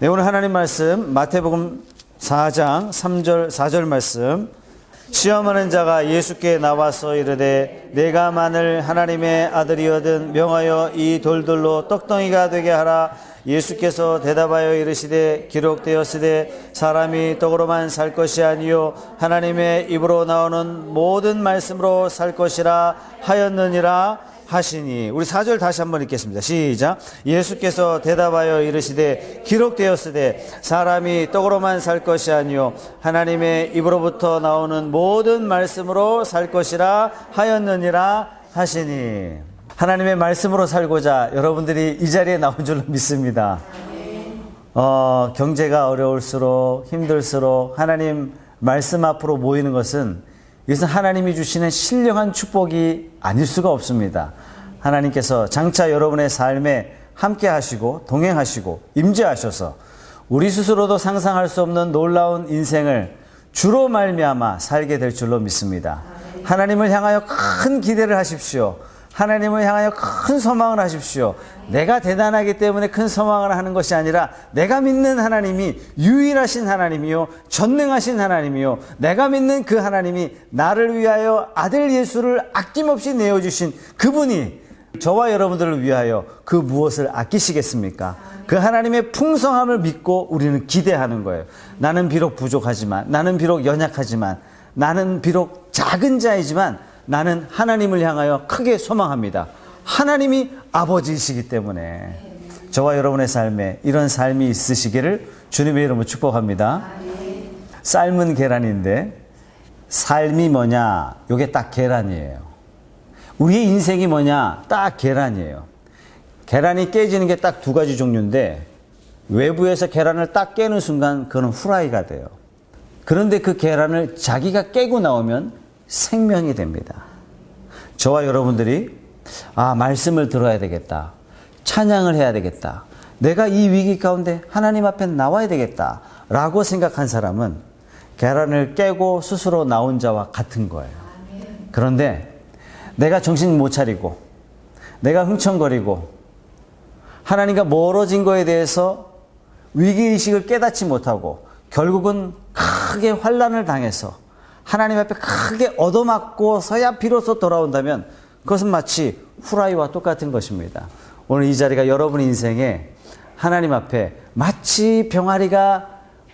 네, 오늘 하나님 말씀 마태복음 4장 3절 4절 말씀. 시험하는 자가 예수께 나와서 이르되 내가 만일 하나님의 아들이거든 명하여 이 돌들로 떡덩이가 되게 하라. 예수께서 대답하여 이르시되 기록되었으되 사람이 떡으로만 살 것이 아니요 하나님의 입으로 나오는 모든 말씀으로 살 것이라 하였느니라 하시니. 우리 4절 다시 한번 읽겠습니다. 시작. 예수께서 대답하여 이르시되 기록되었으되 사람이 떡으로만 살 것이 아니요 하나님의 입으로부터 나오는 모든 말씀으로 살 것이라 하였느니라 하시니. 하나님의 말씀으로 살고자 여러분들이 이 자리에 나온 줄로 믿습니다. 경제가 어려울수록 힘들수록 하나님 말씀 앞으로 모이는 것은 이것은 하나님이 주시는 신령한 축복이 아닐 수가 없습니다. 하나님께서 장차 여러분의 삶에 함께 하시고 동행하시고 임재하셔서 우리 스스로도 상상할 수 없는 놀라운 인생을 주로 말미암아 살게 될 줄로 믿습니다. 하나님을 향하여 큰 기대를 하십시오. 하나님을 향하여 큰 소망을 하십시오. 내가 대단하기 때문에 큰 소망을 하는 것이 아니라 내가 믿는 하나님이 유일하신 하나님이요 전능하신 하나님이요 내가 믿는 그 하나님이 나를 위하여 아들 예수를 아낌없이 내어주신 그분이 저와 여러분들을 위하여 그 무엇을 아끼시겠습니까? 그 하나님의 풍성함을 믿고 우리는 기대하는 거예요. 나는 비록 부족하지만, 나는 비록 연약하지만, 나는 비록 작은 자이지만 나는 하나님을 향하여 크게 소망합니다. 하나님이 아버지이시기 때문에 저와 여러분의 삶에 이런 삶이 있으시기를 주님의 이름으로 축복합니다. 삶은 계란인데 삶이 뭐냐? 이게 딱 계란이에요. 우리의 인생이 뭐냐? 딱 계란이에요. 계란이 깨지는 게 딱 두 가지 종류인데 외부에서 계란을 딱 깨는 순간 그건 후라이가 돼요. 그런데 그 계란을 자기가 깨고 나오면 생명이 됩니다. 저와 여러분들이 말씀을 들어야 되겠다. 찬양을 해야 되겠다. 내가 이 위기 가운데 하나님 앞에 나와야 되겠다. 라고 생각한 사람은 계란을 깨고 스스로 나온 자와 같은 거예요. 그런데 내가 정신 못 차리고 내가 흥청거리고 하나님과 멀어진 거에 대해서 위기의식을 깨닫지 못하고 결국은 크게 환난을 당해서 하나님 앞에 크게 얻어맞고서야 비로소 돌아온다면 그것은 마치 후라이와 똑같은 것입니다. 오늘 이 자리가 여러분 인생에 하나님 앞에 마치 병아리가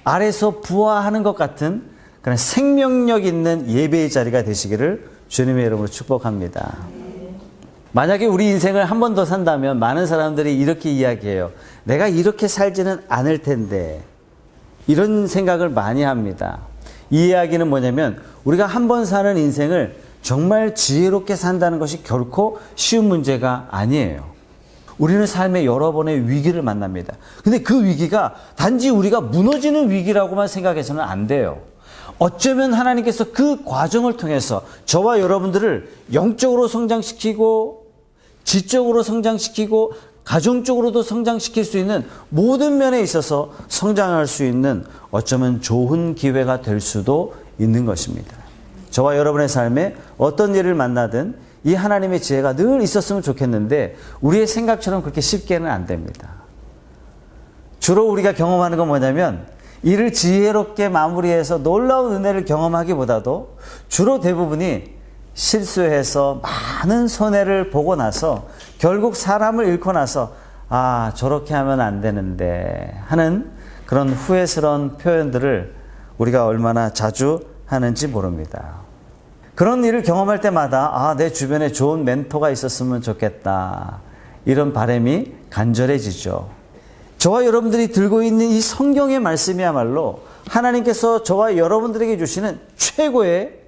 알에서 부화하는 것 같은 그런 생명력 있는 예배의 자리가 되시기를 주님의 이름으로 축복합니다. 만약에 우리 인생을 한 번 더 산다면 많은 사람들이 이렇게 이야기해요. 내가 이렇게 살지는 않을 텐데. 이런 생각을 많이 합니다. 이 이야기는 뭐냐면 우리가 한 번 사는 인생을 정말 지혜롭게 산다는 것이 결코 쉬운 문제가 아니에요. 우리는 삶에 여러 번의 위기를 만납니다. 근데 그 위기가 단지 우리가 무너지는 위기라고만 생각해서는 안 돼요. 어쩌면 하나님께서 그 과정을 통해서 저와 여러분들을 영적으로 성장시키고 지적으로 성장시키고 가정적으로도 성장시킬 수 있는 모든 면에 있어서 성장할 수 있는 어쩌면 좋은 기회가 될 수도 있는 것입니다. 저와 여러분의 삶에 어떤 일을 만나든 이 하나님의 지혜가 늘 있었으면 좋겠는데 우리의 생각처럼 그렇게 쉽게는 안 됩니다. 주로 우리가 경험하는 건 뭐냐면 일을 지혜롭게 마무리해서 놀라운 은혜를 경험하기보다도 주로 대부분이 실수해서 많은 손해를 보고 나서 결국 사람을 잃고 나서 저렇게 하면 안 되는데 하는 그런 후회스러운 표현들을 우리가 얼마나 자주 하는지 모릅니다. 그런 일을 경험할 때마다 내 주변에 좋은 멘토가 있었으면 좋겠다. 이런 바람이 간절해지죠. 저와 여러분들이 들고 있는 이 성경의 말씀이야말로 하나님께서 저와 여러분들에게 주시는 최고의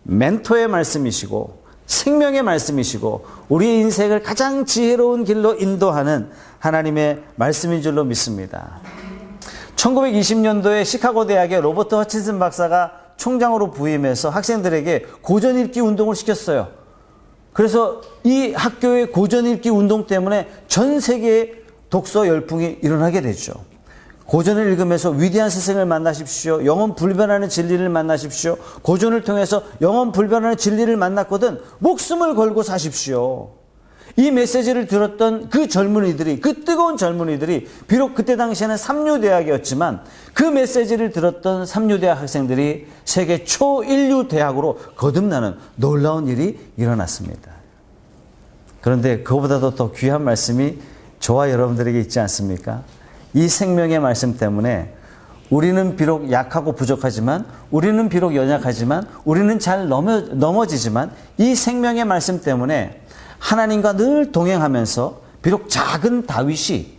멘토의 말씀이시고 생명의 말씀이시고 우리의 인생을 가장 지혜로운 길로 인도하는 하나님의 말씀인 줄로 믿습니다. 1920년도에 시카고 대학의 로버트 허친슨 박사가 총장으로 부임해서 학생들에게 고전 읽기 운동을 시켰어요. 그래서 이 학교의 고전 읽기 운동 때문에 전 세계에 독서 열풍이 일어나게 되죠. 고전을 읽으면서 위대한 스승을 만나십시오. 영원 불변하는 진리를 만나십시오. 고전을 통해서 영원 불변하는 진리를 만났거든 목숨을 걸고 사십시오. 이 메시지를 들었던 그 젊은이들이, 그 뜨거운 젊은이들이, 비록 그때 당시에는 삼류대학이었지만 그 메시지를 들었던 삼류대학 학생들이 세계 초일류 대학으로 거듭나는 놀라운 일이 일어났습니다. 그런데 그보다도 더 귀한 말씀이 저와 여러분들에게 있지 않습니까? 이 생명의 말씀 때문에 우리는 비록 약하고 부족하지만, 우리는 비록 연약하지만, 우리는 잘 넘어지지만 이 생명의 말씀 때문에 하나님과 늘 동행하면서 비록 작은 다윗이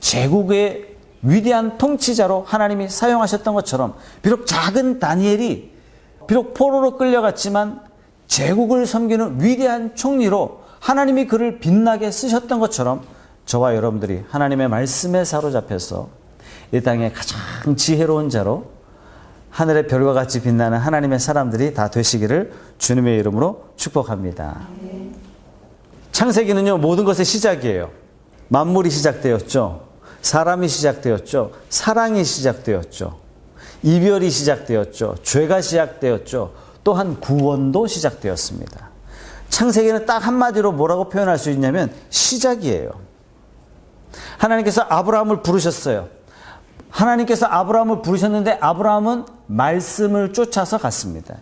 제국의 위대한 통치자로 하나님이 사용하셨던 것처럼, 비록 작은 다니엘이 비록 포로로 끌려갔지만 제국을 섬기는 위대한 총리로 하나님이 그를 빛나게 쓰셨던 것처럼 저와 여러분들이 하나님의 말씀에 사로잡혀서 이 땅의 가장 지혜로운 자로 하늘의 별과 같이 빛나는 하나님의 사람들이 다 되시기를 주님의 이름으로 축복합니다. 창세기는요, 모든 것의 시작이에요. 만물이 시작되었죠. 사람이 시작되었죠. 사랑이 시작되었죠. 이별이 시작되었죠. 죄가 시작되었죠. 또한 구원도 시작되었습니다. 창세기는 딱 한마디로 뭐라고 표현할 수 있냐면 시작이에요. 하나님께서 아브라함을 부르셨어요. 하나님께서 아브라함을 부르셨는데 아브라함은 말씀을 쫓아서 갔습니다.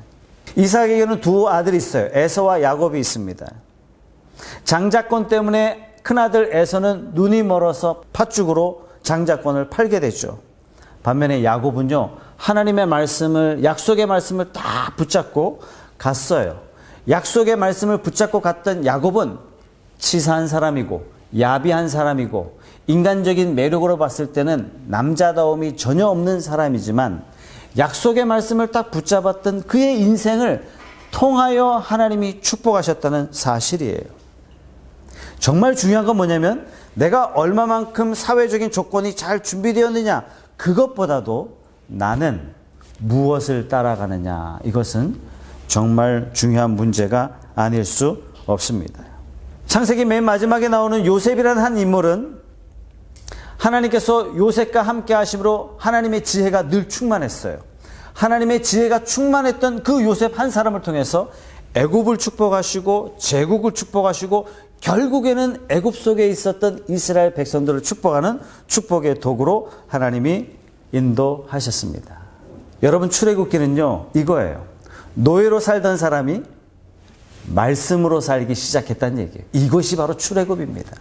이삭에게는 두 아들이 있어요. 에서와 야곱이 있습니다. 장자권 때문에 큰아들 에서는 눈이 멀어서 팥죽으로 장자권을 팔게 되죠. 반면에 야곱은요, 하나님의 말씀을, 약속의 말씀을 다 붙잡고 갔어요. 약속의 말씀을 붙잡고 갔던 야곱은 치사한 사람이고 야비한 사람이고 인간적인 매력으로 봤을 때는 남자다움이 전혀 없는 사람이지만 약속의 말씀을 딱 붙잡았던 그의 인생을 통하여 하나님이 축복하셨다는 사실이에요. 정말 중요한 건 뭐냐면 내가 얼마만큼 사회적인 조건이 잘 준비되었느냐, 그것보다도 나는 무엇을 따라가느냐, 이것은 정말 중요한 문제가 아닐 수 없습니다. 창세기 맨 마지막에 나오는 요셉이라는 한 인물은 하나님께서 요셉과 함께 하심으로 하나님의 지혜가 늘 충만했어요. 하나님의 지혜가 충만했던 그 요셉 한 사람을 통해서 애굽을 축복하시고 제국을 축복하시고 결국에는 애굽 속에 있었던 이스라엘 백성들을 축복하는 축복의 도구로 하나님이 인도하셨습니다. 여러분, 출애굽기는요, 이거예요. 노예로 살던 사람이 말씀으로 살기 시작했다는 얘기예요. 이것이 바로 출애굽입니다.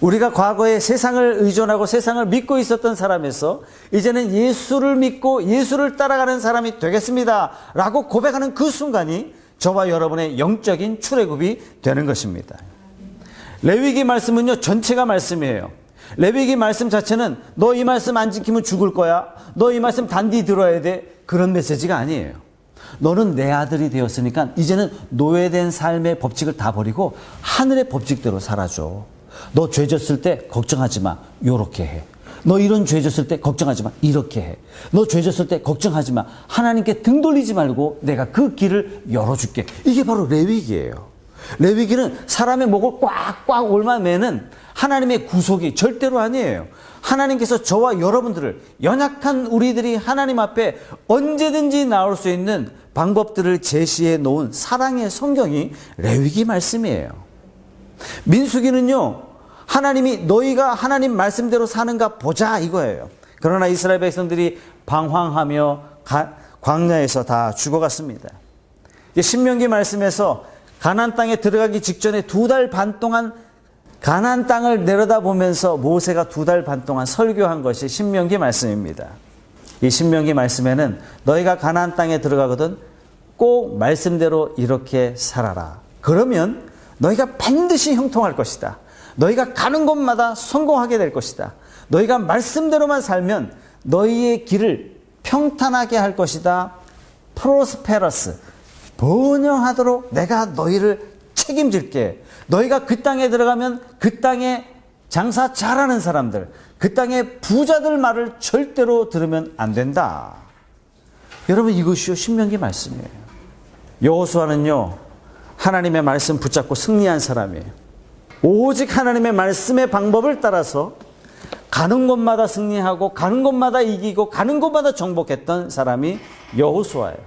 우리가 과거에 세상을 의존하고 세상을 믿고 있었던 사람에서 이제는 예수를 믿고 예수를 따라가는 사람이 되겠습니다 라고 고백하는 그 순간이 저와 여러분의 영적인 출애굽이 되는 것입니다. 레위기 말씀은요, 전체가 말씀이에요. 레위기 말씀 자체는 너 이 말씀 안 지키면 죽을 거야, 너 이 말씀 단디 들어야 돼, 그런 메시지가 아니에요. 너는 내 아들이 되었으니까 이제는 노예된 삶의 법칙을 다 버리고 하늘의 법칙대로 살아줘. 너 죄 졌을 때 걱정하지 마, 요렇게 해. 너 이런 죄 졌을 때 걱정하지 마, 이렇게 해. 너 죄 졌을 때 걱정하지 마, 하나님께 등 돌리지 말고 내가 그 길을 열어줄게. 이게 바로 레위기예요. 레위기는 사람의 목을 꽉꽉 옮아매는 하나님의 구속이 절대로 아니에요. 하나님께서 저와 여러분들을, 연약한 우리들이 하나님 앞에 언제든지 나올 수 있는 방법들을 제시해 놓은 사랑의 성경이 레위기 말씀이에요. 민수기는요, 하나님이 너희가 하나님 말씀대로 사는가 보자, 이거예요. 그러나 이스라엘 백성들이 방황하며 광야에서 다 죽어갔습니다. 신명기 말씀에서 가나안 땅에 들어가기 직전에 2달 반 동안 가나안 땅을 내려다보면서 모세가 2달 반 동안 설교한 것이 신명기 말씀입니다. 이 신명기 말씀에는 너희가 가나안 땅에 들어가거든 꼭 말씀대로 이렇게 살아라. 그러면 너희가 반드시 형통할 것이다. 너희가 가는 곳마다 성공하게 될 것이다. 너희가 말씀대로만 살면 너희의 길을 평탄하게 할 것이다. 프로스페러스, 번영하도록 내가 너희를 책임질게. 너희가 그 땅에 들어가면 그 땅에 장사 잘하는 사람들, 그 땅의 부자들 말을 절대로 들으면 안 된다. 여러분, 이것이요 신명기 말씀이에요. 여호수아는요, 하나님의 말씀 붙잡고 승리한 사람이에요. 오직 하나님의 말씀의 방법을 따라서 가는 곳마다 승리하고 가는 곳마다 이기고 가는 곳마다 정복했던 사람이 여호수아예요.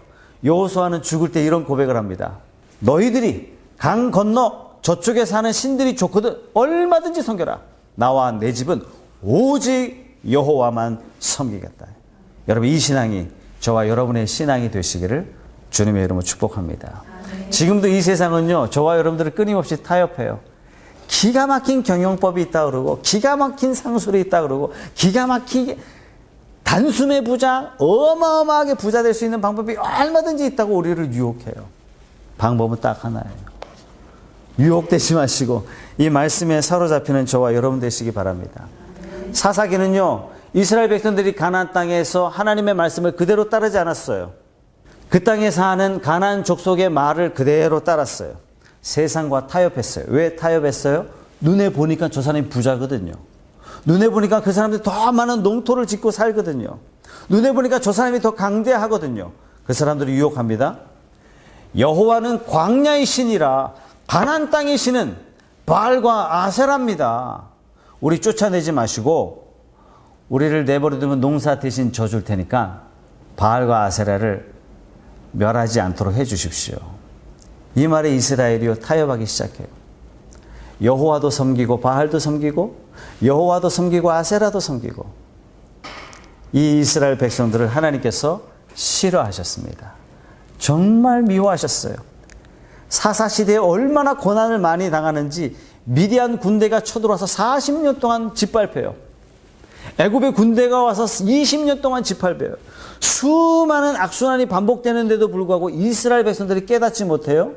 여호수아는 죽을 때 이런 고백을 합니다. 너희들이 강 건너 저쪽에 사는 신들이 좋거든 얼마든지 섬겨라. 나와 내 집은 오직 여호와만 섬기겠다. 여러분, 이 신앙이 저와 여러분의 신앙이 되시기를 주님의 이름으로 축복합니다. 지금도 이 세상은요, 저와 여러분들을 끊임없이 타협해요. 기가 막힌 경영법이 있다 그러고, 기가 막힌 상술이 있다 그러고, 기가 막히게 단숨에 부자, 어마어마하게 부자 될 수 있는 방법이 얼마든지 있다고 우리를 유혹해요. 방법은 딱 하나예요. 유혹되지 마시고 이 말씀에 사로잡히는 저와 여러분 되시기 바랍니다. 사사기는요, 이스라엘 백성들이 가나안 땅에서 하나님의 말씀을 그대로 따르지 않았어요. 그 땅에 사는 가나안 족속의 말을 그대로 따랐어요. 세상과 타협했어요. 왜 타협했어요? 눈에 보니까 저 사람이 부자거든요. 눈에 보니까 그 사람들이 더 많은 농토를 짓고 살거든요. 눈에 보니까 저 사람이 더 강대하거든요. 그 사람들이 유혹합니다. 여호와는 광야의 신이라 가나안 땅의 신은 바알과 아세라입니다. 우리 쫓아내지 마시고 우리를 내버려두면 농사 대신 져줄 테니까 바알과 아세라를 멸하지 않도록 해 주십시오. 이 말에 이스라엘이요 타협하기 시작해요. 여호와도 섬기고 바알도 섬기고 여호와도 섬기고 아세라도 섬기고, 이 이스라엘 백성들을 하나님께서 싫어하셨습니다. 정말 미워하셨어요. 사사시대에 얼마나 고난을 많이 당하는지 미디안 군대가 쳐들어와서 40년 동안 짓밟혀요. 애굽의 군대가 와서 20년 동안 짓밟혀요. 수많은 악순환이 반복되는데도 불구하고 이스라엘 백성들이 깨닫지 못해요.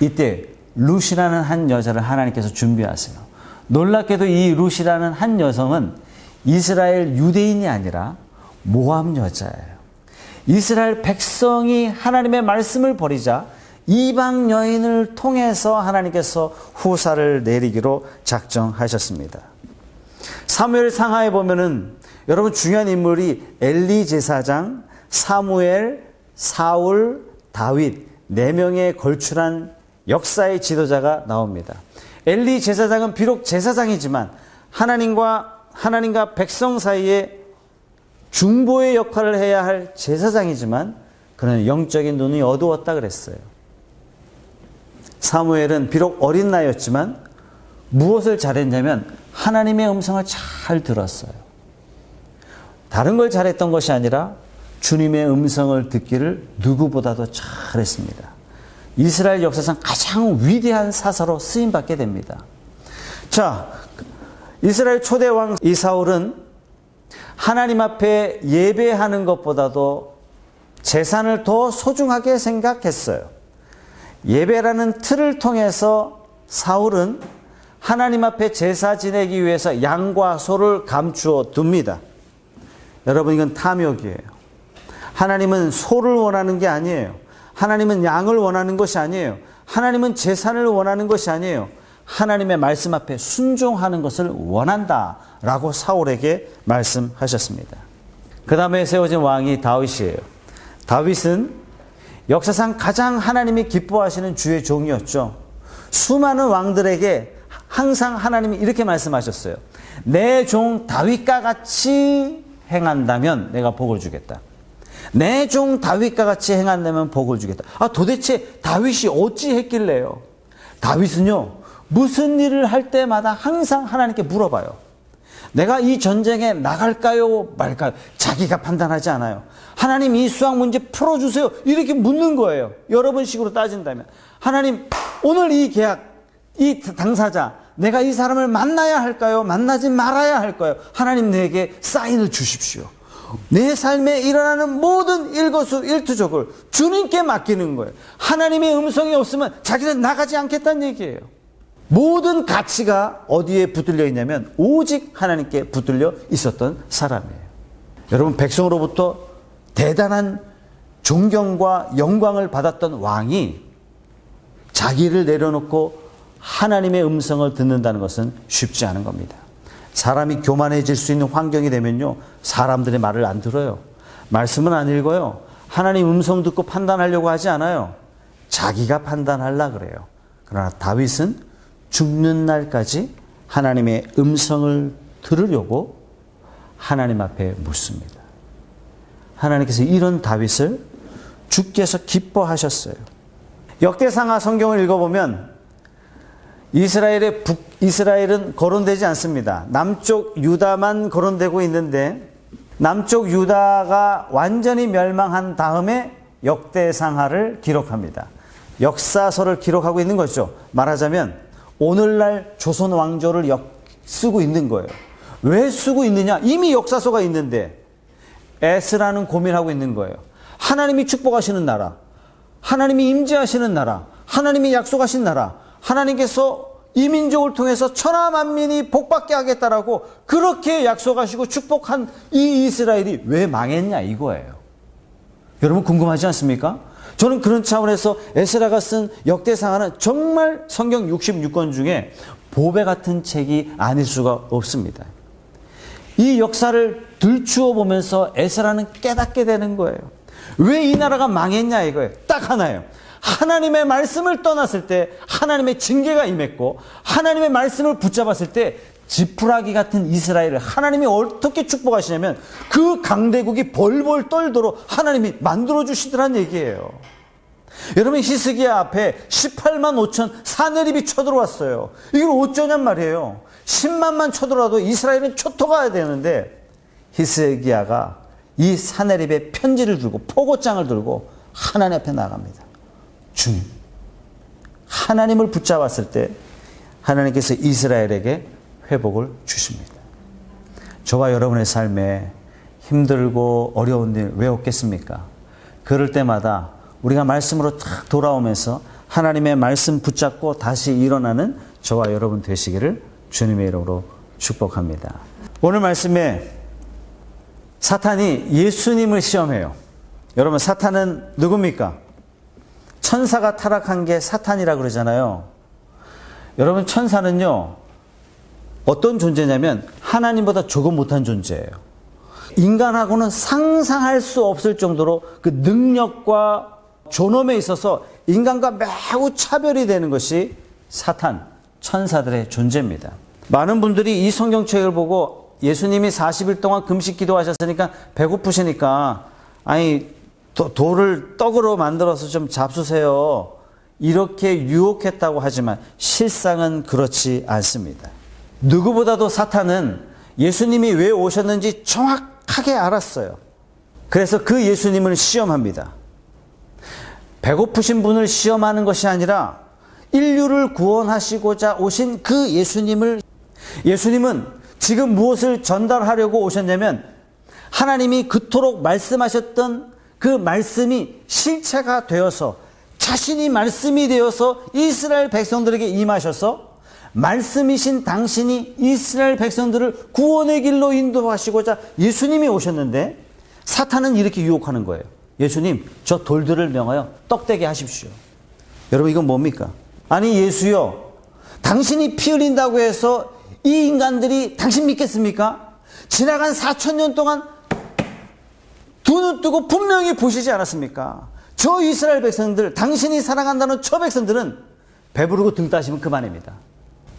이때 룻이라는 한 여자를 하나님께서 준비하세요. 놀랍게도 이 룻이라는 한 여성은 이스라엘 유대인이 아니라 모압 여자예요. 이스라엘 백성이 하나님의 말씀을 버리자 이방 여인을 통해서 하나님께서 후사를 내리기로 작정하셨습니다. 사무엘 상하에 보면은 여러분 중요한 인물이 엘리 제사장, 사무엘, 사울, 다윗 4명의 걸출한 역사의 지도자가 나옵니다. 엘리 제사장은 비록 제사장이지만 하나님과 백성 사이에 중보의 역할을 해야 할 제사장이지만 그는 영적인 눈이 어두웠다 그랬어요. 사무엘은 비록 어린 나이였지만 무엇을 잘했냐면 하나님의 음성을 잘 들었어요. 다른 걸 잘했던 것이 아니라 주님의 음성을 듣기를 누구보다도 잘했습니다. 이스라엘 역사상 가장 위대한 사사로 쓰임받게 됩니다. 자, 이스라엘 초대 왕 이 사울은 하나님 앞에 예배하는 것보다도 재산을 더 소중하게 생각했어요. 예배라는 틀을 통해서 사울은 하나님 앞에 제사 지내기 위해서 양과 소를 감추어 둡니다. 여러분, 이건 탐욕이에요. 하나님은 소를 원하는 게 아니에요. 하나님은 양을 원하는 것이 아니에요. 하나님은 제사를 원하는 것이 아니에요. 하나님의 말씀 앞에 순종하는 것을 원한다라고 사울에게 말씀하셨습니다. 그 다음에 세워진 왕이 다윗이에요. 다윗은 역사상 가장 하나님이 기뻐하시는 주의 종이었죠. 수많은 왕들에게 항상 하나님이 이렇게 말씀하셨어요. 내 종 다윗과 같이 행한다면 내가 복을 주겠다. 내 종 다윗과 같이 행한다면 복을 주겠다. 도대체 다윗이 어찌 했길래요? 다윗은요, 무슨 일을 할 때마다 항상 하나님께 물어봐요. 내가 이 전쟁에 나갈까요 말까요? 자기가 판단하지 않아요. 하나님, 이 수학 문제 풀어주세요. 이렇게 묻는 거예요. 여러분식으로 따진다면. 하나님, 오늘 이 계약, 이 당사자, 내가 이 사람을 만나야 할까요? 만나지 말아야 할까요? 하나님, 내게 사인을 주십시오. 내 삶에 일어나는 모든 일거수일투족을 주님께 맡기는 거예요. 하나님의 음성이 없으면 자기는 나가지 않겠다는 얘기예요. 모든 가치가 어디에 붙들려 있냐면 오직 하나님께 붙들려 있었던 사람이에요. 여러분, 백성으로부터 대단한 존경과 영광을 받았던 왕이 자기를 내려놓고 하나님의 음성을 듣는다는 것은 쉽지 않은 겁니다. 사람이 교만해질 수 있는 환경이 되면요, 사람들의 말을 안 들어요. 말씀은 안 읽어요. 하나님 음성 듣고 판단하려고 하지 않아요. 자기가 판단하려고 그래요. 그러나 다윗은 죽는 날까지 하나님의 음성을 들으려고 하나님 앞에 묻습니다. 하나님께서 이런 다윗을 주께서 기뻐하셨어요. 역대상하 성경을 읽어보면 이스라엘은 거론되지 않습니다. 남쪽 유다만 거론되고 있는데 남쪽 유다가 완전히 멸망한 다음에 역대상하를 기록합니다. 역사서를 기록하고 있는 것이죠. 말하자면 오늘날 조선 왕조를 쓰고 있는 거예요. 왜 쓰고 있느냐? 이미 역사서가 있는데 에스라는 고민하고 있는 거예요. 하나님이 축복하시는 나라, 하나님이 임재하시는 나라, 하나님이 약속하신 나라, 하나님께서 이 민족을 통해서 천하 만민이 복받게 하겠다라고 그렇게 약속하시고 축복한 이 이스라엘이 왜 망했냐 이거예요. 여러분 궁금하지 않습니까? 저는 그런 차원에서 에스라가 쓴 역대상하는 정말 성경 66권 중에 보배 같은 책이 아닐 수가 없습니다. 이 역사를 들추어 보면서 에스라는 깨닫게 되는 거예요. 왜 이 나라가 망했냐 이거예요. 딱 하나예요. 하나님의 말씀을 떠났을 때 하나님의 징계가 임했고 하나님의 말씀을 붙잡았을 때 지푸라기 같은 이스라엘을 하나님이 어떻게 축복하시냐면 그 강대국이 벌벌 떨도록 하나님이 만들어주시더란 얘기예요. 여러분 히스기야 앞에 18만 5천 사내립이 쳐들어왔어요. 이걸 어쩌냔 말이에요. 10만만 쳐들어와도 이스라엘은 초토가야 되는데 히스기야가 이 사내립에 편지를 들고 포고장을 들고 하나님 앞에 나갑니다. 주님, 하나님을 붙잡았을 때 하나님께서 이스라엘에게 회복을 주십니다. 저와 여러분의 삶에 힘들고 어려운 일 왜 없겠습니까? 그럴 때마다 우리가 말씀으로 탁 돌아오면서 하나님의 말씀 붙잡고 다시 일어나는 저와 여러분 되시기를 주님의 이름으로 축복합니다. 오늘 말씀에 사탄이 예수님을 시험해요. 여러분 사탄은 누굽니까? 천사가 타락한 게 사탄이라 그러잖아요. 여러분 천사는요 어떤 존재냐면 하나님보다 조금 못한 존재예요. 인간하고는 상상할 수 없을 정도로 그 능력과 존엄에 있어서 인간과 매우 차별이 되는 것이 사탄, 천사들의 존재입니다. 많은 분들이 이 성경책을 보고 예수님이 40일 동안 금식 기도하셨으니까 배고프시니까 아니 돌을 떡으로 만들어서 좀 잡수세요. 이렇게 유혹했다고 하지만 실상은 그렇지 않습니다. 누구보다도 사탄은 예수님이 왜 오셨는지 정확하게 알았어요. 그래서 그 예수님을 시험합니다. 배고프신 분을 시험하는 것이 아니라 인류를 구원하시고자 오신 그 예수님은 지금 무엇을 전달하려고 오셨냐면 하나님이 그토록 말씀하셨던 그 말씀이 실체가 되어서 자신이 말씀이 되어서 이스라엘 백성들에게 임하셔서 말씀이신 당신이 이스라엘 백성들을 구원의 길로 인도하시고자 예수님이 오셨는데 사탄은 이렇게 유혹하는 거예요. 예수님, 저 돌들을 명하여 떡되게 하십시오. 여러분 이건 뭡니까? 아니 예수여, 당신이 피 흘린다고 해서 이 인간들이 당신 믿겠습니까? 지나간 4,000년 동안 두 눈 뜨고 분명히 보시지 않았습니까? 저 이스라엘 백성들, 당신이 사랑한다는 저 백성들은 배부르고 등 따시면 그만입니다.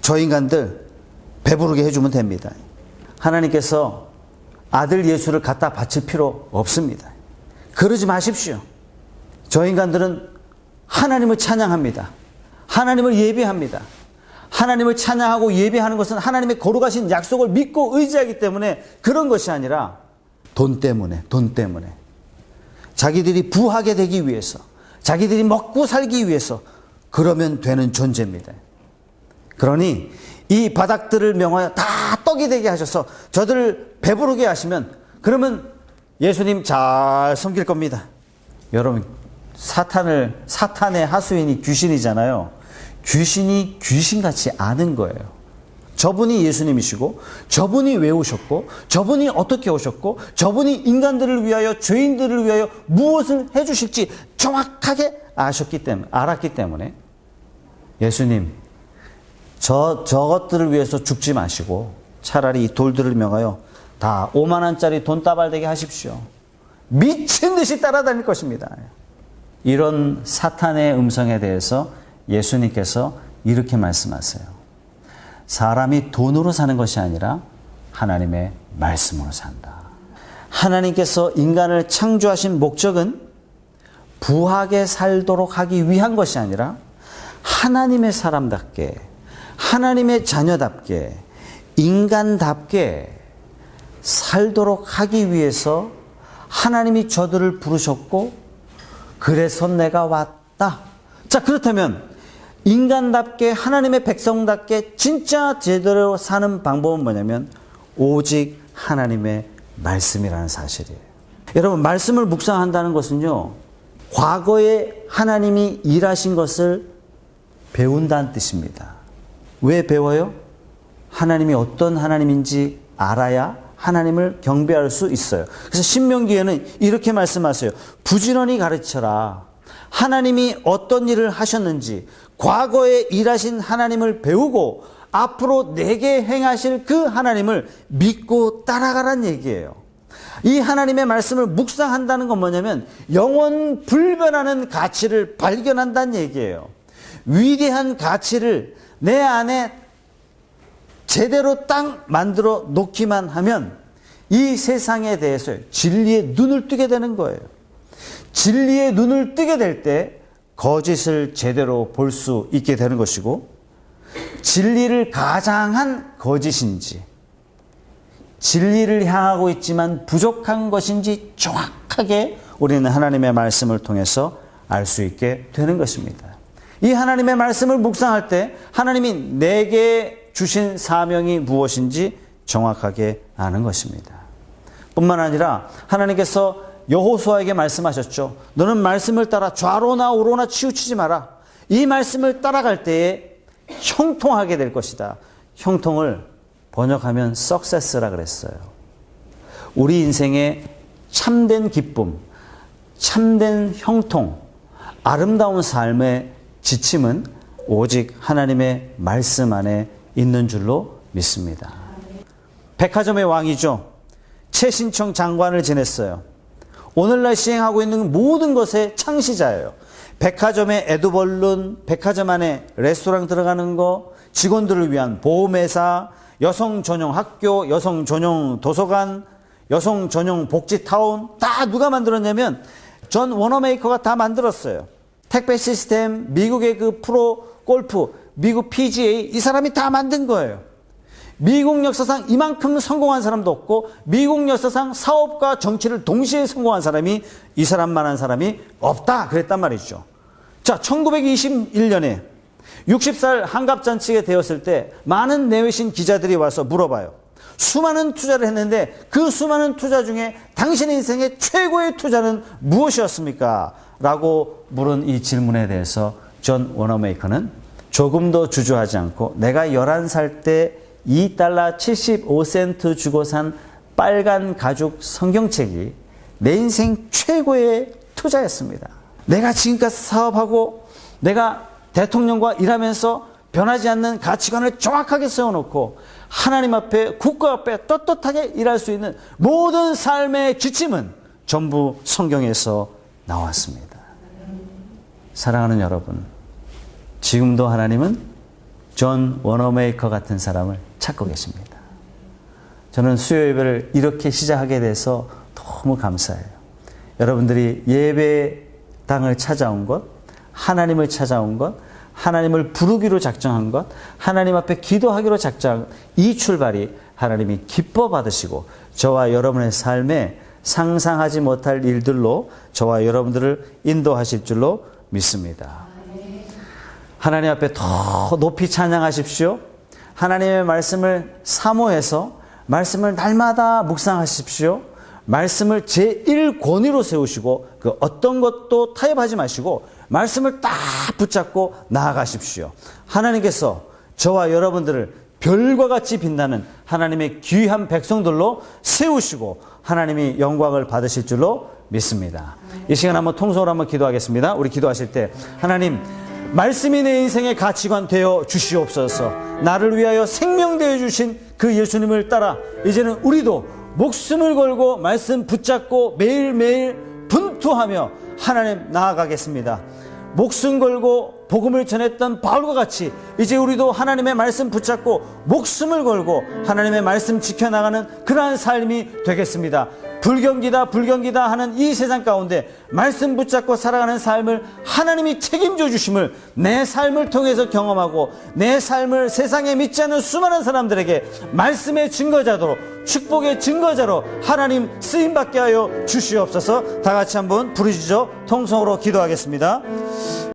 저 인간들 배부르게 해주면 됩니다. 하나님께서 아들 예수를 갖다 바칠 필요 없습니다. 그러지 마십시오. 저 인간들은 하나님을 찬양합니다. 하나님을 예배합니다. 하나님을 찬양하고 예배하는 것은 하나님의 거룩하신 약속을 믿고 의지하기 때문에 그런 것이 아니라 돈 때문에 자기들이 부하게 되기 위해서 자기들이 먹고 살기 위해서 그러면 되는 존재입니다. 그러니 이 바닥들을 명하여 다 떡이 되게 하셔서 저들을 배부르게 하시면 그러면 예수님 잘 섬길 겁니다. 여러분 사탄의 하수인이 귀신이잖아요. 귀신이 귀신같이 아는 거예요. 저분이 예수님이시고 저분이 왜 오셨고 저분이 어떻게 오셨고 저분이 인간들을 위하여 죄인들을 위하여 무엇을 해주실지 정확하게 알았기 때문에 예수님 저것들을 위해서 죽지 마시고 차라리 이 돌들을 명하여 다 5만 원짜리 돈다발 되게 하십시오. 미친 듯이 따라다닐 것입니다. 이런 사탄의 음성에 대해서 예수님께서 이렇게 말씀하세요. 사람이 돈으로 사는 것이 아니라 하나님의 말씀으로 산다. 하나님께서 인간을 창조하신 목적은 부하게 살도록 하기 위한 것이 아니라 하나님의 사람답게 하나님의 자녀답게 인간답게 살도록 하기 위해서 하나님이 저들을 부르셨고 그래서 내가 왔다. 자, 그렇다면 인간답게 하나님의 백성답게 진짜 제대로 사는 방법은 뭐냐면 오직 하나님의 말씀이라는 사실이에요. 여러분, 말씀을 묵상한다는 것은요, 과거에 하나님이 일하신 것을 배운다는 뜻입니다. 왜 배워요? 하나님이 어떤 하나님인지 알아야 하나님을 경배할 수 있어요. 그래서 신명기에는 이렇게 말씀하세요. 부지런히 가르쳐라. 하나님이 어떤 일을 하셨는지 과거에 일하신 하나님을 배우고 앞으로 내게 행하실 그 하나님을 믿고 따라가란 얘기예요. 이 하나님의 말씀을 묵상한다는 건 뭐냐면 영원 불변하는 가치를 발견한다는 얘기예요. 위대한 가치를 내 안에 제대로 딱 만들어 놓기만 하면 이 세상에 대해서 진리의 눈을 뜨게 되는 거예요. 진리의 눈을 뜨게 될 때 거짓을 제대로 볼 수 있게 되는 것이고, 진리를 가장한 거짓인지 진리를 향하고 있지만 부족한 것인지 정확하게 우리는 하나님의 말씀을 통해서 알 수 있게 되는 것입니다. 이 하나님의 말씀을 묵상할 때 하나님이 내게 주신 사명이 무엇인지 정확하게 아는 것입니다. 뿐만 아니라 하나님께서 여호수아에게 말씀하셨죠. 너는 말씀을 따라 좌로나 우로나 치우치지 마라. 이 말씀을 따라갈 때에 형통하게 될 것이다. 형통을 번역하면 success라 그랬어요. 우리 인생의 참된 기쁨, 참된 형통, 아름다운 삶의 지침은 오직 하나님의 말씀 안에 있는 줄로 믿습니다. 백화점의 왕이죠. 최신청 장관을 지냈어요. 오늘날 시행하고 있는 모든 것의 창시자예요. 백화점의 에드벌룬, 백화점 안에 레스토랑 들어가는 거, 직원들을 위한 보험회사, 여성 전용 학교, 여성 전용 도서관, 여성 전용 복지타운, 다 누가 만들었냐면 존 워너메이커가 다 만들었어요. 택배 시스템, 미국의 그 프로 골프, 미국 PGA, 이 사람이 다 만든 거예요. 미국 역사상 이만큼 성공한 사람도 없고 미국 역사상 사업과 정치를 동시에 성공한 사람이 이 사람만한 사람이 없다 그랬단 말이죠. 자, 1921년에 60살 한갑잔치가 되었을 때 많은 내외신 기자들이 와서 물어봐요. 수많은 투자를 했는데 그 수많은 투자 중에 당신의 인생의 최고의 투자는 무엇이었습니까? 라고 물은 이 질문에 대해서 존 워너메이커는 조금도 주저하지 않고 내가 11살 때 $2 75센트 주고 산 빨간 가죽 성경책이 내 인생 최고의 투자였습니다. 내가 지금까지 사업하고 내가 대통령과 일하면서 변하지 않는 가치관을 정확하게 세워놓고 하나님 앞에 국가 앞에 떳떳하게 일할 수 있는 모든 삶의 지침은 전부 성경에서 나왔습니다. 사랑하는 여러분, 지금도 하나님은 존 워너메이커 같은 사람을 찾고 계십니다. 저는 수요 예배를 이렇게 시작하게 돼서 너무 감사해요. 여러분들이 예배당을 찾아온 것, 하나님을 찾아온 것, 하나님을 부르기로 작정한 것, 하나님 앞에 기도하기로 작정한 이 출발이 하나님이 기뻐 받으시고 저와 여러분의 삶에 상상하지 못할 일들로 저와 여러분들을 인도하실 줄로 믿습니다. 하나님 앞에 더 높이 찬양하십시오. 하나님의 말씀을 사모해서 말씀을 날마다 묵상하십시오. 말씀을 제1권위로 세우시고 그 어떤 것도 타협하지 마시고 말씀을 딱 붙잡고 나아가십시오. 하나님께서 저와 여러분들을 별과 같이 빛나는 하나님의 귀한 백성들로 세우시고 하나님이 영광을 받으실 줄로 믿습니다. 이 시간 한번 통성으로 한번 기도하겠습니다. 우리 기도하실 때 하나님, 말씀이 내 인생의 가치관 되어 주시옵소서. 나를 위하여 생명되어 주신 그 예수님을 따라 이제는 우리도 목숨을 걸고 말씀 붙잡고 매일매일 분투하며 하나님 나아가겠습니다. 목숨 걸고 복음을 전했던 바울과 같이 이제 우리도 하나님의 말씀 붙잡고 목숨을 걸고 하나님의 말씀 지켜나가는 그러한 삶이 되겠습니다. 불경기다 하는 이 세상 가운데 말씀 붙잡고 살아가는 삶을 하나님이 책임져 주심을 내 삶을 통해서 경험하고 내 삶을 세상에 믿지 않는 수많은 사람들에게 말씀의 증거자로, 축복의 증거자로 하나님 쓰임받게 하여 주시옵소서. 다 같이 한번 부르짖어 통성으로 기도하겠습니다.